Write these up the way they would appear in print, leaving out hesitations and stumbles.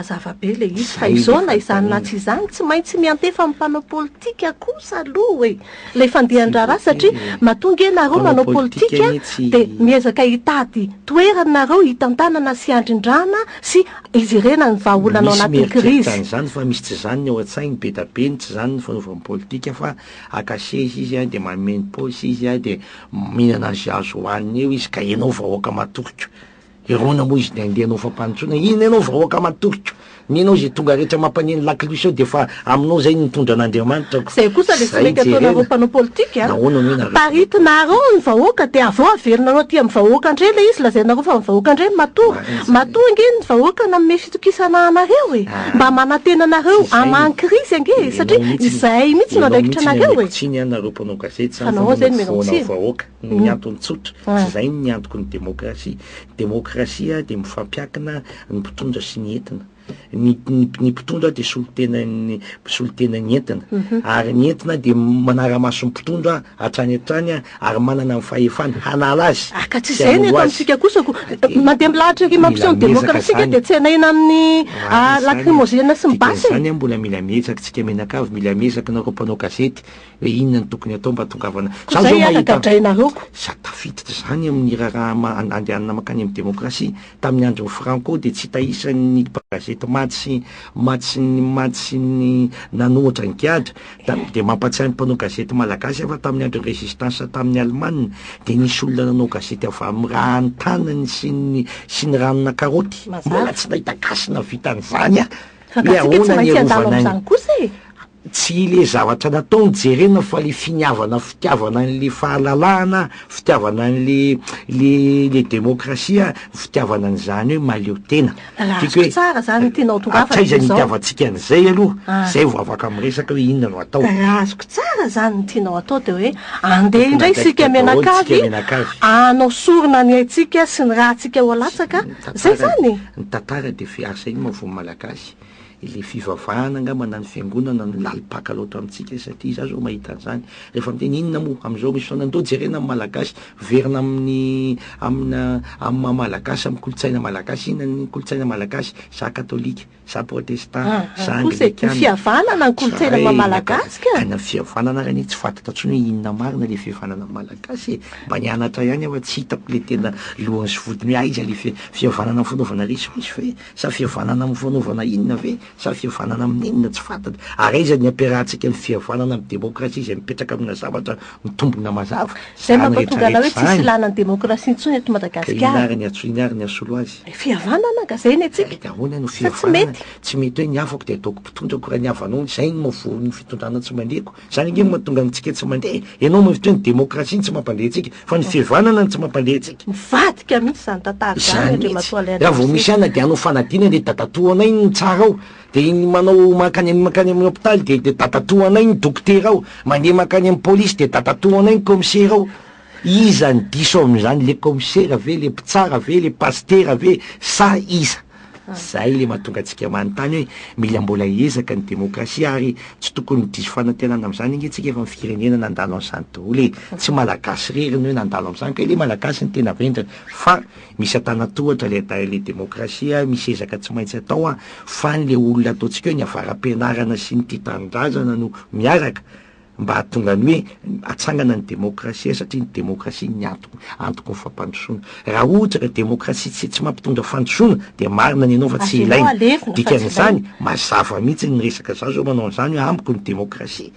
Zavabe le izy fa izao na izany na tsy izany tsy maintsy miantefa mpanao politika kosa aloha e lay fandehan-draharaha satria mahatonga nareo manao politika dia miezaka hitady toeranareo hitantanana sy andrindrana sy izy irena ny vahaolana ao anatin'ny krizy zany fa misy tsy zany ny ao an-tsainy be da be ny tsy zany ny fanaovana politika fa akasesy izy a dia mameno paosy izy a dia mihinana azy azo hohaniny eo izy ka ianao vahoaka matokiko irona moa izy dia andehanao fampanotsoana iny ianao vahoaka matokiko ninao zay tonga rehetra mampaneny lakilosy eo dia fa aminao zay nitondra an'Andriamanitra zay kosa le tsy mety ataonareo mpanao politika taritinareo ny vahoaka dia avao averinareo aty amin'ny vahoaka indray le izy lazainareo fa amin'ny vahoaka indray matonga iny ny vahoaka nanome fitokisana anareo e mba manantena anareo amany krizy ange satria izay mihitsy no andraikitra anareo e tsiny anareo mpanao gazety zany vahoaka ny antony tsotra tsy zay ny antoko ny demokrasia dia mifampiakina ny mpitondra sy ny entina ny mpitondra dia solotena ny entina ary ny entina dia manara-maso ny mpitondra hatrany ary manana ny fahefana hanala azy ka tsy izay ny eto amintsika kosako mandeha milahatra ry mampiseho ny demokrasika dia tsy hanahina amin'ny lacrymogène sy ny basy zany mbola mila miezaka tsika menakavy mila miezaka nareo mpanao gazety hoe inona ny tokony atao mba tongavana zay akagadrainareo sa tafiditra zany amin'ny raha andehanana makany amin'ny demokrasia tamin'ny andron'ny Franco dia tsy tahisan'ny gazety matsy ny nanohatra ny kiadra dia mampatsiahy ny mpanao gazety malagasy fa tamin'ny andron'ny résistance tamin'ny Allemagne dia nisy olona nanao gazety avy amin'ny raha antanany sy ny ranona karaoty mbola tsy nahita gasina vitan'izany a hoe ahoana ny arovana tsy le zavatra natao nijerena fa le fitiavana n'le fahalalahana fitiavana n'le demokrasia fitiavana n'izany hoe maleo tena tsara zany tianao tongafa zay nitiavantsika an'izay aloha zay vo afaka miresaka hoe inona no atao azoko tsara zany ny tianao atao dia hoe andeha indray isika menakavy anao sorona ny aitsika sy ny raha tsika ho alatsaka zay zany ny tantara dia fiasa iny mavony malagasy le fivavahana nga manany fiangonana no lalipaka loatra amintsika satria za zao mahita an'izany rehefa miteny inona moa am'izao misy foanandao jerena amin'ny malagasy verina amin'ny malagasy amin'ny kolotsaina malagasy inona ny kolotsaina malagasy sa katolika sa protestant sa anglikana fihavanana ny kolotsaina malagasy ka ana fihavanana raha ny tsy fantatra tsony hoe inona marina le fihavanana malagasy mba nianatra ihany afa tsy hitako le tena lohany sy vodiny hoe aiza le fihavanana amin'ny fanaovana risy fe sa fihavanana amin'ny fanaovana inona ve sa fihavanana amin'ny inona tsy fantatra ary aiza ny ampiarahantsika ny fihavanana amin'ny demokrasia izay mipetraka amina zavatra mitombona mazava zay mampatonga ana hoe tsisy ilana ny demokrasia intsony eto Madagasikara inary ny asolo azy fihavanana ka zay ny atsika ahoana no fihavanana tsy mety hoe ny afako dia ataoko mpitondra ko raha ny havanao zay ny mavo ny fitondrana tsy mandehako zany nge mahatonga amintsika tsy mandeha ianao mavitra ny demokrasia ny tsy mampandeha antsika fa ny fihavanana ny tsy mampandeha antsika mivadika mihitsy zany tantara zany raha vao misy ana dia anao fanadina dia tatatoanay ny tsara ao dia manao makany amin'ny hôpitaly dia tatatoanay ny dokotera ao mandeha makany amin'ny polisy dia tatatoanay ny komisera ao iza ny diso amin'izany le komisera ve le mpitsara ve le pastera ve sa iza zay le mahatonga antsika manontany hoe mila mbola ezaka ny demokrasia ary tsy tokony diso fanantenana amin'izany inge tsika efa ny firenena nandalo an'izany daholo tsy malagasy reriny hoe nandalo amin'izany ka le malagasy ny tena vendrana fa misy atanatohatra le demokrasia misy ezaka tsy maintsy atao a fa nyle olona ataontsika hoe ny avaram-pianarana sy ny titanindrazana no miaraka mba hatonga ny hoe atsangana ny demokrasia satria ny demokrasia ny antoko ny fampandrosoana raha ohatra ka demokrasia tsy mampitondra fandrosoana dia marina ny anao fa tsy ilaina dikan'izany mazava mihitsy ny resaka za zao manao an'izany hoe ambiko ny demokrasia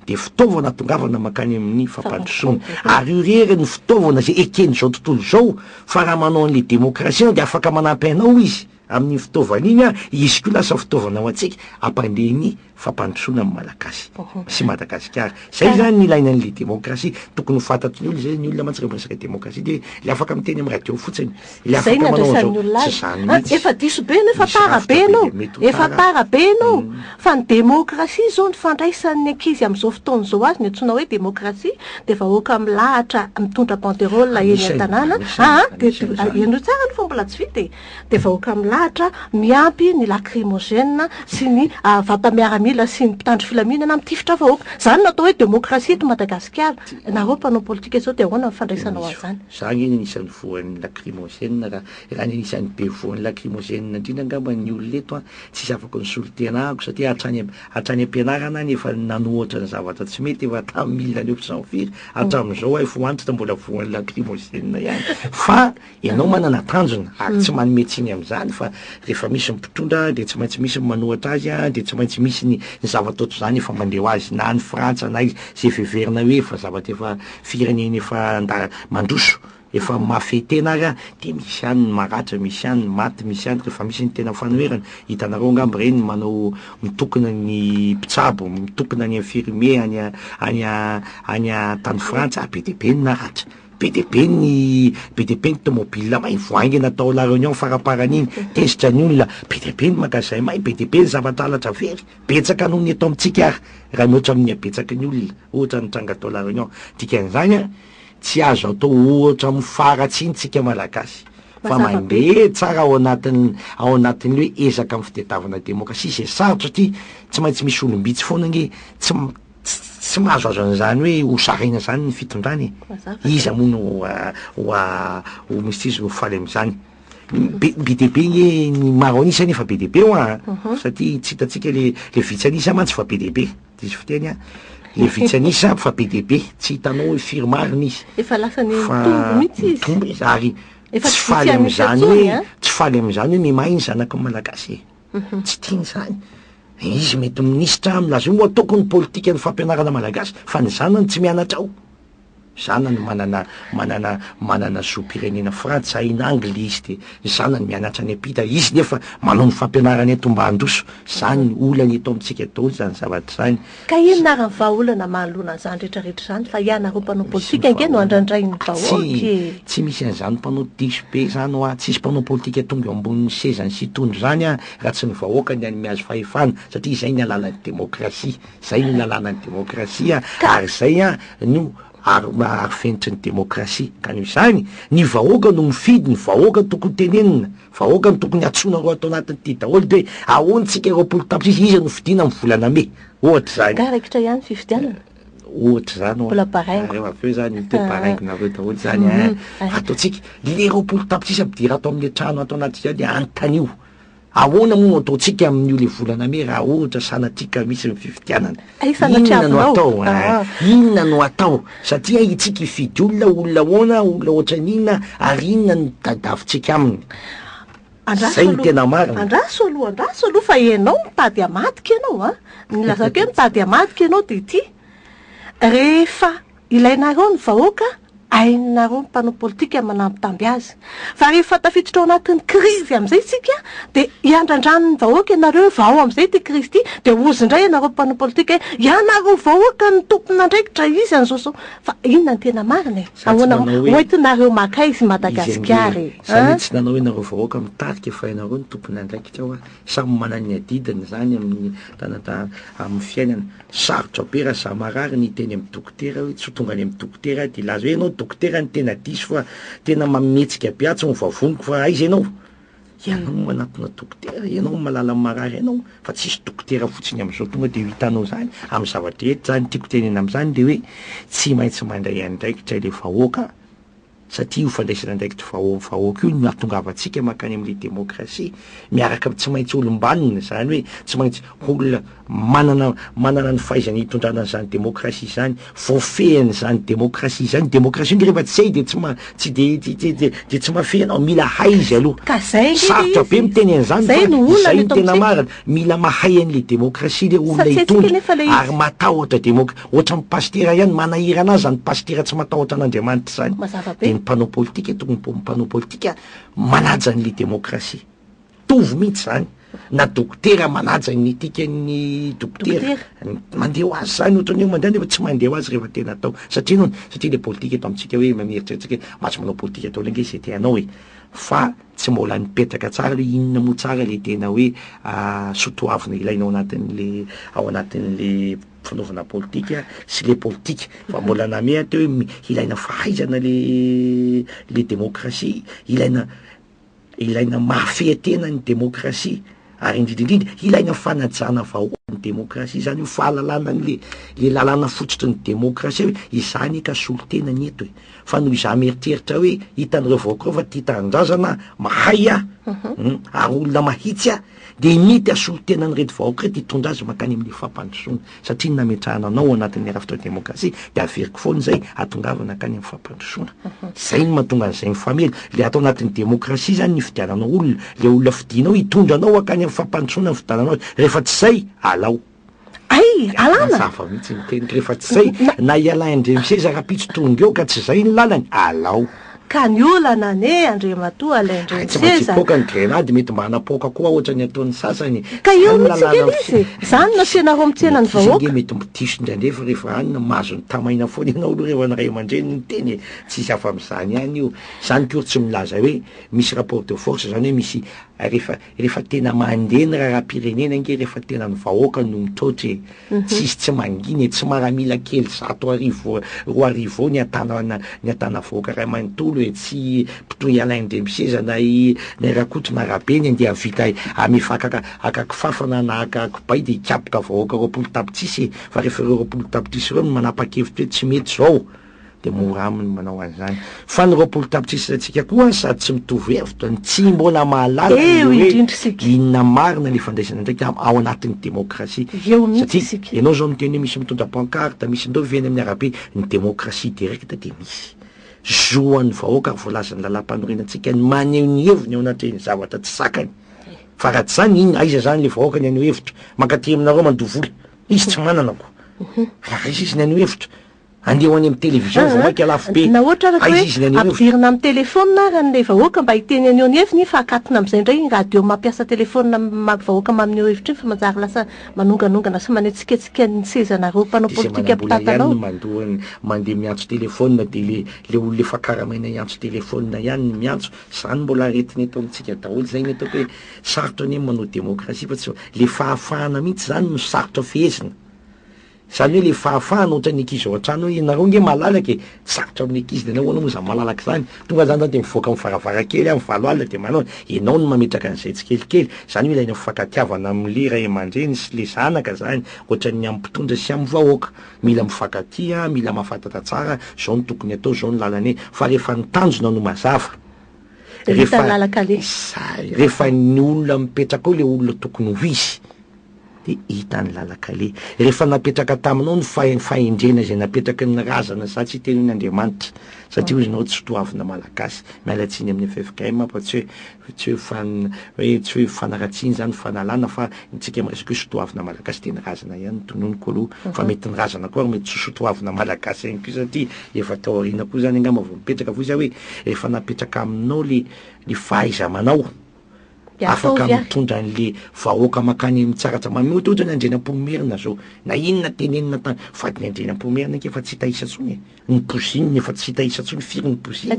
dia fitaovana tongavana makany amin'ny fampandrosoana ary io rery ny fitaovana zay eken'izao tontolo izao fa raha manao an'le demokrasia dia afaka manampy anao izy amin'ny fitaovana iny a izy ko lasa fitaovana ho antsika ampandehny fampandrosoana amin'ny malagasy sy Madagasikara zay zany ny ilaina an'le demokrasia tokony ho fantatry ny olona zay ny olona mantsika resaka demokrasia dia le afaka miteny amin'ny radio fotsiny le afaka manao zao efa diso be no efa tara be anao fa ny demokrasia zao ny fandraisan'ny ankizy amin'izao fotoana izao azy ny antsoina hoe demokrasia dia vahoaka milahatra mitondra banderole eny an-tanàna dia eno tsara no fa mbola tsy vita dia vahoaka manahatra miampy ny lacrymogène sy ny vata-miaramila sy ny mpitandro filaminana mitifitra vahoaka. Zany natao hoe démocratie eto Madagasikara. Nareo mpanao politika zao de ahoana mifandraisanao azany? Zany iny anisan'ny voan'ny lacrymogène raha anisan'ny be voan'ny lacrymogène indrindra angamba ny olona eto tsisy afaka ny solotenako satria hatrany am-pianarana any efa nanohatra ny zavatra tsy mety efa tamin'ny 1900 hatramin'izao foantitra mbola voan'ny lacrymogène ihany fa ianao manana tanjona ary tsy manome tsiny amin'izany fa rehefa misy mpitondra de tsy maintsy misy manohatra azy de tsy maintsy misy ny zavatra ohatr' zany efa mandeho azy na ny Frantsa na zay veverina hoe fa zavatra efa firenena efa mandroso efa mafetena ary de misy any ny maratra, misy any ny maty, misy any rehefa misy ny tena fanoherana. Hitanareo angamba reny manao mitokona ny mpitsabo, mitokona ny infirmier any tany Frantsa, be dia be ny naratra, be dia be ny tomobile may voaingy natao la réunion faraparan'iny tezitra ny olona, be dia be ny magasin may, be dia be ny zava-talatra very, betsaka noho ny eto amintsika ary raha mihoatra amin'ny abetsaka ny olona ohatra ny tranga atao la réunion. Dikan'izany tsy azo atao ohatra amin'ny faratsiny tsika malagasy fa mandeha tsara ao anatin'ny hoe ezaka amin'ny fitadiavana démocratie zay sarotra satria tsy maintsy misy olombitsy foana nge tsy mahazoazo an'izany hoe ho sarina zany ny fitondrany iza moa ho misy izy ho faly amin'izany be dia be ny maro anisany efa be dia be satria tsy hitatsika le vitsy anisa mantsy fa be dia be dizy fiteny le vitsy anisa fa be dia be tsy hitanao hoe firmarina izy efa lasa ny tombo mihitsy izy ary tsy faly amin'izany hoe mimahy ny zanaka malagasy tsy tiany zany izy mety minisitra milaza moa ataoko ny politika ny fampianarana malagasy fa ny zanany tsy mianatra ao. Zanany manana zo-pirenena frantsay na anglisy de zanany mianatra any ampita izy nefa manao ny fampianarana eto mba handroso zany olana eto amintsika daholo zany zavatra zany. Ka ino narany vahaolana manoloana zany rehetrarehetra zany fa ianareo mpanao politika nge no andrandray ny vahoaky tsy misy an'izany mpanao diso be zany tsisy mpanao politika tonga ambonin'ny sezany sy tondro zany raha tsy ny vahoaka ny any mihazo fahefana satria zay ny alalany démocratie, zay ny lalàna ny démocratie ary zay no ary fenitry ny démocratie ka noho izany ny vahoaka no mifidy, ny vahoaka tokony tenenina, vahoaka no tokony atsona ro atao anatin'ity daholo de ahoantsika ireo politapisy izy no fidiana amin'ny volana me ohatra zany garakitra ihany fifidianana ohatra zany mbola baraingo aveo zany te baraingonareo daholo zany ataotsika le ireo politapisy ampidiry atao amin'ny trano atao anaty zany antanio ahoana moa ataotsika amin'io le volana me raha ohatra sanatsika misy ny fifidianana inona no atao satria itsika ifidy olona ahoana olona ohatra n'inona ary inona ny tadavintsika aminy zay ny tena marina. Andraso aloha fa ianao mitady amadika ianao nilazako hoe mitady amadika ianao de ty rehefa ilainareo ny vahoaka ainareo mpanao politika manampitamby azy fa rehefa tafiditra ao anatin'ny krizy am'izay tsika de iandrandrano ny vahoaka ianareo vao am'izay ty krizy ty de ozindray ianareo mpanao politika ianareo vahoaka ny tompona ndraikitra izy an'zao fa inona ny tena marina ahoana hoentinareo maka izy Madagasikara zany tsy nanao hoe nareo vahoaka mitarika fa ianareo ny tompona ndraikitra ao samy manana ny adidiny zany amin'ny amin'ny fiainana sarotra be raha za marary ny teny amin'ny dokotera hoe tsy tonga any amin'ny dokotera de laza hoe ianao dokotera ny tena diso fa tena mametsika be tsy mivavoniko fa aiza ianao manatona dokotera ianao malala marary ianao fa tsisy dokotera fotsiny amin'izao tonga de hitanao zany amin'ny zavatra eto zany tiako tenena amin'izany de hoe tsy maintsy mandray andraikitra le vahoaka satria io fandraisana andraikitra vahoaka io no ahatongavantsika makany amin'le démocratie miaraka tsy maintsy olombanina zany hoe tsy maintsy olona manana ny fahaizany hitondrana an'izany démocratie zany voafehany zany démocratie zany démocratie rehefa tsy hay de tsy mafehy anao mila hay izy aloha sarotra be miteny an'izany zay ny tena marina mila mahay an'le démocratie le olona hitondra ary matahotra ohatra ny pastera ihany manahira anazy zany pastera tsy matahotra an'Andriamanitra zany ny mpanao politika tokony mpanao politika manaja an'le démocratie tovy mihitsy zany na dokotera manaja ny tikany dokotera mandeha ho azy zany ohatrany hoe mandeha nefa tsy mandeha ho azy rehefa tena atao satria le politika eto amintsika hoe mamieritreritrsika mahatsy manao politika atao lenga zay teanao fa tsy mbola nipetraka tsara le inona moa tsara le tena hoe sotoavina ilainao ao anatin'le fanaovana politika sy le politika fa mbola namea teo hoe ilaina fahaizana le démocratie ilaina ilaina mafetena ny demokrasia ary indrindrindrindra ilaina fanajana vahoaka ny demokrasia zany io fahalalana le lalàna fotsotry ny demokrasia hoe izany ka solotena ny eto hoe fa noho iza mieritreritra hoe hitan'ireo vahoaka reo fa tia tanindrazana mahay ary olona mahitsy de mity asolotena nyreto vahoaka reto hitondra azy makany amin'ny fampandrosoana satria nametrahana anao anatin'ny rafitra demokrasia de averiko foana zay atongavana akany amin'ny fampandrosoana zay no mahatonga an'izay mifamely le atao anatin'ny demokrasia zany ny fidiananao olona le olona fidinao hitondra anao akany amin'ny fampandrosoana ny fidiananao rehefa tsy zay alao ay alana zafa mihitsy nyteniko rehefa tsy zay na ialaindremisy zaka-pitso tonga eo ka tsy zay ny lalany alao ka ny olana ne Andriamatoa tsy matsipoka ny grenady mety mba hanapoka koa ohatra ny ataon'ny sasany ka io mitsy zany nasianao amitsena ny vahoaka mety mitiso ndrandrefa rehefa any mahazo ny tamaina foana ianao aloha rehefa nyray aman-dreny ny teny tsisy afa am'izany ihany io zany kory tsy milaza hoe misy rapport de force zany hoe misy rehefa tena mandeha ny raharam-pirenena nge rehefa tena ny vahoaka no mitrotry tsisy tsy manginy tsy maramila kely 100 roa arivo ny atana vahoaka ray amanontolo hoe tsy mpitoy alaindremiseza na rakotrona rabe ny andeha vita amifakakifafana na akakibay de hikapoka vahoaka roapolo tapitrisa fa rehefa reo roapolo tapitrisa reo no manapa-kevitra hoe tsy mety zao de mora aminy manao an'izany fa ny roapolo tapitrisa atsika koa sady tsy mitovy hevitra ny tsy mbola mahalala inona marina le fandraisana ndraiky ao anatin'ny demokrasia satria ianao zao miteny hoe misy mitondra pancarte misy ndao veny amin'ny arabe ny demokrasia directe de misy zoan'ny vahoaka ary voalazany lalam-panorenatsika ny maneho ny heviny ao anatin'ny zavatra tsy sakany fa raha tsy zany iny aiza zany le vahoaka ny aneho hevitra mankaty aminareo mandovoly izy tsy mananako raha izy ny aneho hevitra andeho any amin'ny télévision vao maika lafo be na ohatra araka hoe ampidirina amin'ny telefôna ran'le vahoaka mba hiteny aneho ny heviny fa akatina amin'izay indray radio mampiasa telefôna vahoaka mamineo hevitra iny fa manjary lasa manonganongana sy manetsiketsika ny sezanareo mpanao politika mpitatanao mandohany mandeha miantso telefôna de le olona efa karamaina iantso telefôna ihany ny miantso zany mbola aretiny eto amitsika daholo zay ny ataoko hoe sarotra any manao demokrasia fa tsy le fahafahana mihitsy zany no sarotra fehezina zany hoe le fahafahana ohatra ny ankizy ao an-trano hoe ianareo nge malalaka sarotra amin'ny ankizy de nahoana moa zany malalaka zany tonga zany de mivoaka mivaravarakely amin'ny valo alina de manao ianao no mametraka an'izay tsikelikely zany hoe ilaina fifankatiavana amin'le ray aman-dreny sy le zanaka zany ohatra ny ampitondra sy amin'ny vahoaka mila mifankatia mila mahafantatra tsara zao no tokony atao zao no lalane fa rehefa ny tanjona no mazava rehefa ny olona mipetraka ao le olona tokony ho izy de hita ny lalakale rehefa napetraka taminao ny fahendrena zay napetraka ny razana za tsy teny ny Andriamanitra satria izy nao tsy sotoavina malagasy mialatsiny amin'ny FFKM fa tsy hoe fanaratsiny zany fanalana fa tsika miresaka hoe sotoavina malagasy teny razana ihany tononiko aloha fa mety ny razana koa mety tsy sotoavina malagasy ihany ko satria efa tao aoriana koa zany angamba vao mipetraka fa izy hoe rehefa napetraka aminao le fahaiza manao afaka mitondra an'le vahoaka makany mitsaratra mamety ohatra ny andrenam-pomerina zao na inona tenenina tany fa ny andrenam-pomerina ke fa tsy hitaisa tsony ny poziny efa tsy hitaisa tsony firy ny poziny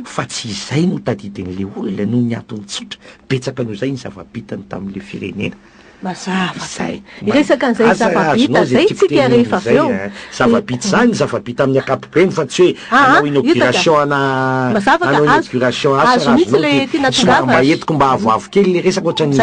fa tsy izay no tadidin'le olona no ny atony tsotra betsaka noho zay ny zava-bitany tamin'le firenena mazava zay iresaka an'izay zava-bita zay tsika rehefa avy eo zava-bita zany zava-bita amin'ny akapobeny fa tsy hoe anao inauguration anao inauguration somary mba etiko mba avoavo kely le resaka ohatra ny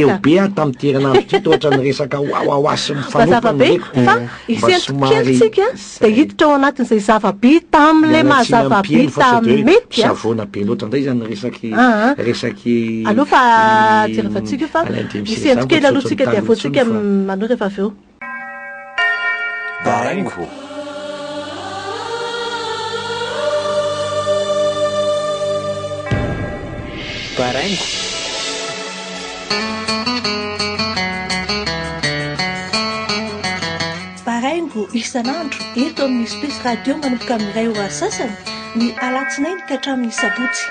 eo be tamin'ny terana tito ohatra ny resaka oasy mazava-be fa isentokelitsika de hiditra ao anatin'izay zava-bita am'le mahazava-bita mety savona be loatra ndray zany resaky aloha fa jeravatsika fa isentokely alohatsika de avoatsika manao rehefa avy eo Baraingo Baraingo Baraingo isan'andro eto amin'ny Space Radio manomboka amin'ny iray ora sasany ny alatsinainy ka hatramin'ny sabotsy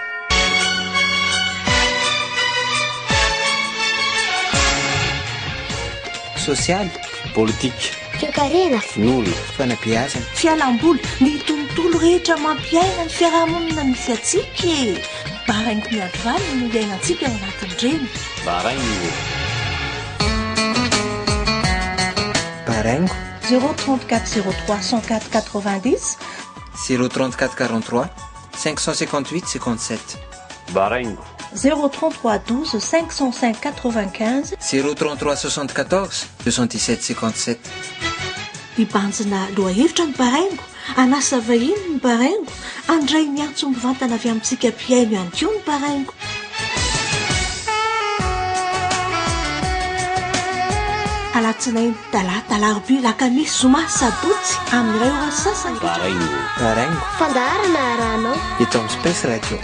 social, politique, toe-karena, finoana, fanabeazana, fialamboly, ny tontolo rehetra mampiaina ny fiarahamonina misy atsika e. Baraingo miandro valiny no iainantsika ao anatin'ireny. Baraingo. Baraingo 034 03 104 90 034 43 558 57. Baraingo 033 12 505 95 033 74 77 57. Ibanjina lohahevitra ny paraingo, anasa vahiny ny paraingo, andray miantso mivantana avy amintsika mpiaino ihany koa ny paraingo. Alatsinainy, talata, alarobia, lakamisy, zoma, sabotsy amin'ny 2 ora sasany. Paraingo. Fandaharana ranao. Eto amin'ny Space Radio.